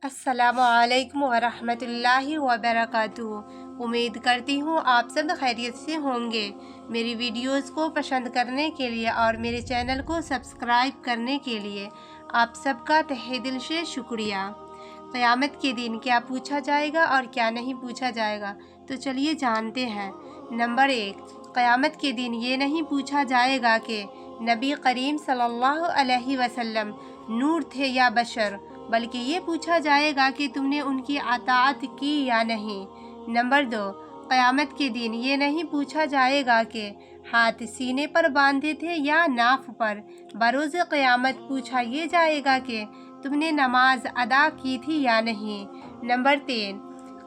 अस्सलामु अलैकुम वरहमत ल्लाहि वबरकातुहू। उम्मीद करती हूँ आप सब खैरियत से होंगे। मेरी वीडियोस को पसंद करने के लिए और मेरे चैनल को सब्सक्राइब करने के लिए आप सबका तहे दिल से शुक्रिया। क़यामत के दिन क्या पूछा जाएगा और क्या नहीं पूछा जाएगा, तो चलिए जानते हैं। नंबर 1, क़यामत के दिन ये नहीं पूछा जाएगा कि नबी करीम सल्लल्लाहु अलैहि वसल्लम नूर थे या बशर, बल्कि ये पूछा जाएगा कि तुमने उनकी अताअत की या नहीं। नंबर 2, क़यामत के दिन ये नहीं पूछा जाएगा कि हाथ सीने पर बांधे थे या नाफ पर, बरोज़ क़यामत पूछा ये जाएगा कि तुमने नमाज अदा की थी या नहीं। नंबर 3,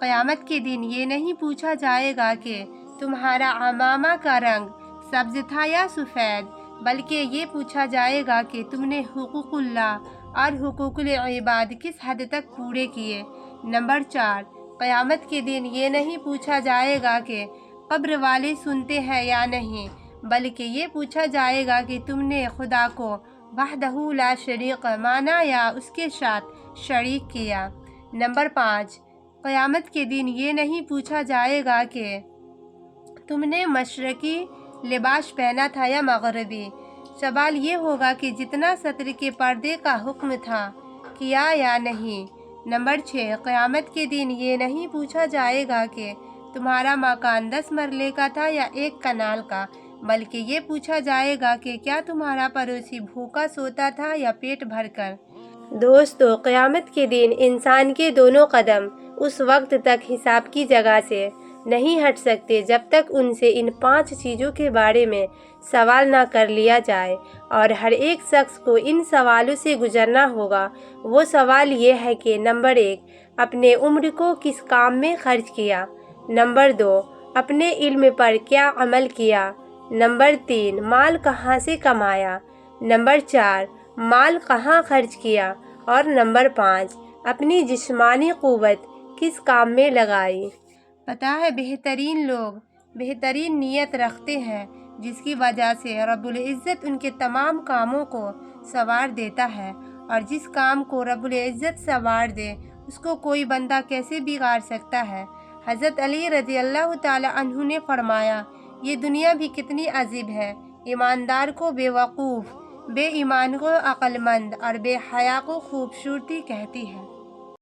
क़यामत के दिन ये नहीं पूछा जाएगा कि तुम्हारा अमामा का रंग सब्ज़ था या सफ़ेद, बल्कि ये पूछा जाएगा कि तुमने हुकूकुल्लाह और हुकूकुल इबाद किस हद तक पूरे किए। नंबर 4, क़यामत के दिन ये नहीं पूछा जाएगा कि कब्र वाले सुनते हैं या नहीं, बल्कि ये पूछा जाएगा कि तुमने खुदा को वहदहू ला शरीक माना या उसके साथ शरीक किया। नंबर 5, क़यामत के दिन ये नहीं पूछा जाएगा कि तुमने मशरक़ी लिबास पहना था या मग़रिबी। सवाल ये होगा कि जितना सत्र के पर्दे का हुक्म था किया या नहीं। नंबर 6, क़यामत के दिन ये नहीं पूछा जाएगा कि तुम्हारा मकान 10 मरले का था या 1 कनाल का, बल्कि ये पूछा जाएगा कि क्या तुम्हारा पड़ोसी भूखा सोता था या पेट भरकर। दोस्तों, क़यामत के दिन इंसान के दोनों कदम उस वक्त तक हिसाब की जगह से नहीं हट सकते जब तक उनसे इन 5 चीज़ों के बारे में सवाल ना कर लिया जाए, और हर एक शख्स को इन सवालों से गुजरना होगा। वो सवाल ये है कि नंबर 1, अपने उम्र को किस काम में खर्च किया। नंबर 2, अपने इल्म पर क्या अमल किया। नंबर 3, माल कहाँ से कमाया। नंबर 4, माल कहाँ खर्च किया। और नंबर 5, अपनी जिस्मानी क़ुव्वत किस काम में लगाई। पता है, बेहतरीन लोग बेहतरीन नीयत रखते हैं, जिसकी वजह से रब्बुल इज़्ज़त उनके तमाम कामों को संवार देता है, और जिस काम को रब्बुल इज़्ज़त संवार दे उसको कोई बंदा कैसे बिगाड़ सकता है। हज़रत अली रज़ी अल्लाह ताला अन्हु ने फरमाया, ये दुनिया भी कितनी अजीब है। ईमानदार को बेवकूफ़, बेईमान को अक्लमंद और बेहया को खूबसूरती कहती है।